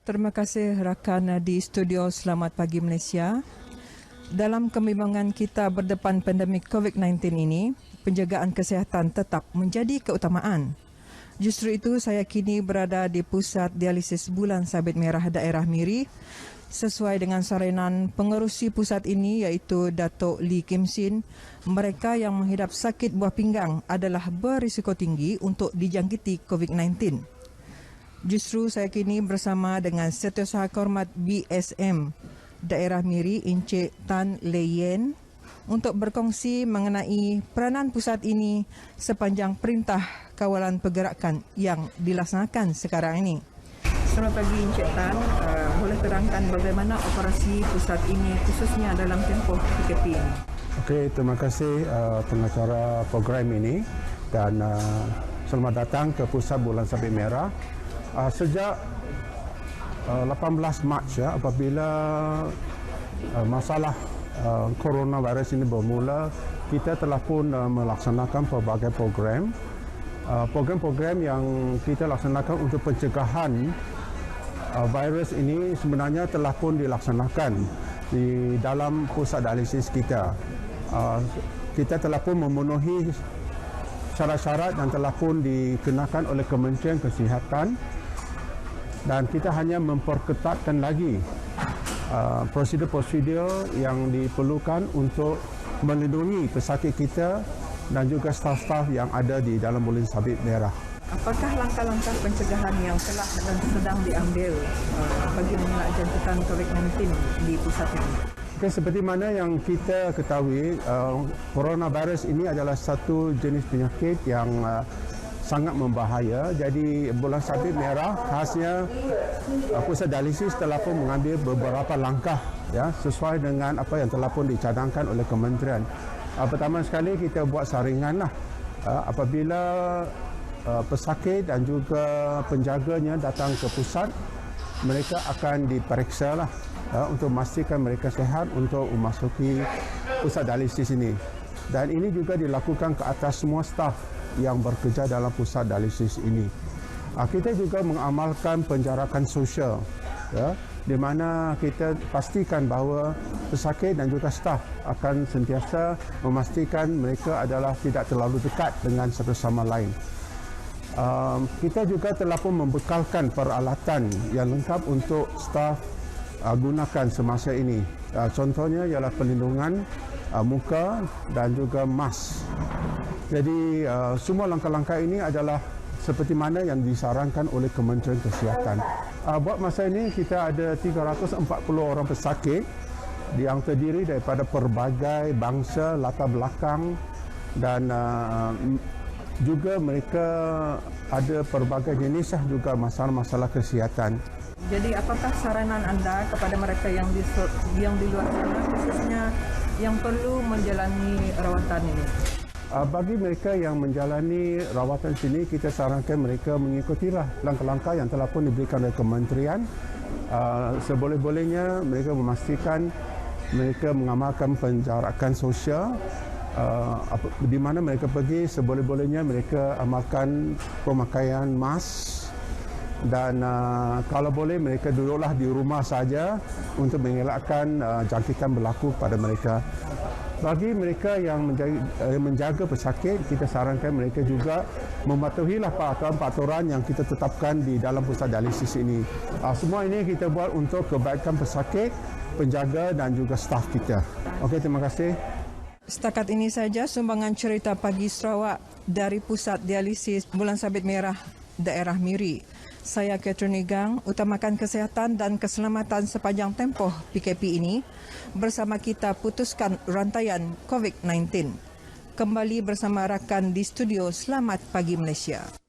Terima kasih rakan di studio Selamat Pagi Malaysia. Dalam kebimbangan kita berdepan pandemik COVID-19 ini, penjagaan kesihatan tetap menjadi keutamaan. Justru itu saya kini berada di Pusat Dialisis Bulan Sabit Merah Daerah Miri sesuai dengan saranan pengerusi pusat ini iaitu Datuk Lee Kim Sin. Mereka yang menghidap sakit buah pinggang adalah berisiko tinggi untuk dijangkiti COVID-19. Justru saya kini bersama dengan Setiausaha Hormat BSM Daerah Miri Encik Tan Le Yen untuk berkongsi mengenai peranan pusat ini sepanjang perintah kawalan pergerakan yang dilaksanakan sekarang ini. Selamat pagi Encik Tan, boleh terangkan bagaimana operasi pusat ini khususnya dalam tempoh PKP ini? Okey, terima kasih pengacara program ini dan selamat datang ke Pusat Bulan Sabit Merah. Sejak 18 Mac apabila masalah coronavirus ini bermula, kita telah pun melaksanakan pelbagai program. Program-program yang kita laksanakan untuk pencegahan virus ini sebenarnya telah pun dilaksanakan di dalam pusat dialisis kita. Kita telah pun memenuhi syarat-syarat yang telah pun dikenakan oleh Kementerian Kesihatan. Dan kita hanya memperketatkan lagi prosedur-prosedur yang diperlukan untuk melindungi pesakit kita dan juga staf-staf yang ada di dalam Bulan Sabit Merah. Apakah langkah-langkah pencegahan yang telah dan sedang diambil bagi mengelak jangkitan COVID-19 di pusat ini? Okay, seperti mana yang kita ketahui, coronavirus ini adalah satu jenis penyakit yang sangat membahaya. Jadi Bulan Sabit Merah khasnya pusat dialisis telah pun mengambil beberapa langkah sesuai dengan apa yang telah pun dicadangkan oleh kementerian. Pertama sekali kita buat saringan apabila pesakit dan juga penjaganya datang ke pusat, mereka akan diperiksa untuk memastikan mereka sihat untuk memasuki pusat dialisis ini. Dan ini juga dilakukan ke atas semua staf yang bekerja dalam pusat dialisis ini. Kita juga mengamalkan penjarakan sosial, di mana kita pastikan bahawa pesakit dan juga staf akan sentiasa memastikan mereka adalah tidak terlalu dekat dengan satu sama lain. Kita juga telah pun membekalkan peralatan yang lengkap untuk staf gunakan semasa ini. Contohnya ialah perlindungan muka dan juga mask. Jadi semua langkah-langkah ini adalah seperti mana yang disarankan oleh Kementerian Kesihatan. Buat masa ini kita ada 340 orang pesakit yang terdiri daripada pelbagai bangsa, latar belakang dan juga mereka ada pelbagai jenis juga masalah-masalah kesihatan. Jadi apakah saranan anda kepada mereka yang di luar sana khususnya yang perlu menjalani rawatan ini? Bagi mereka yang menjalani rawatan sini, kita sarankan mereka mengikutilah langkah-langkah yang telah pun diberikan oleh kementerian. Seboleh-bolehnya mereka memastikan mereka mengamalkan penjarakan sosial. Di mana mereka pergi, seboleh-bolehnya mereka amalkan pemakaian mask. Dan kalau boleh mereka duduklah di rumah saja untuk mengelakkan jangkitan berlaku pada mereka. Bagi mereka yang menjaga pesakit, kita sarankan mereka juga mematuhilah peraturan-peraturan yang kita tetapkan di dalam pusat dialisis ini. Semua ini kita buat untuk kebaikan pesakit, penjaga dan juga staf kita. Okey, terima kasih. Setakat ini saja sumbangan cerita Pagi Sarawak dari Pusat Dialisis Bulan Sabit Merah Daerah Miri. Saya Catherine Igang, utamakan kesihatan dan keselamatan sepanjang tempoh PKP ini bersama kita putuskan rantaian COVID-19. Kembali bersama rakan di studio Selamat Pagi Malaysia.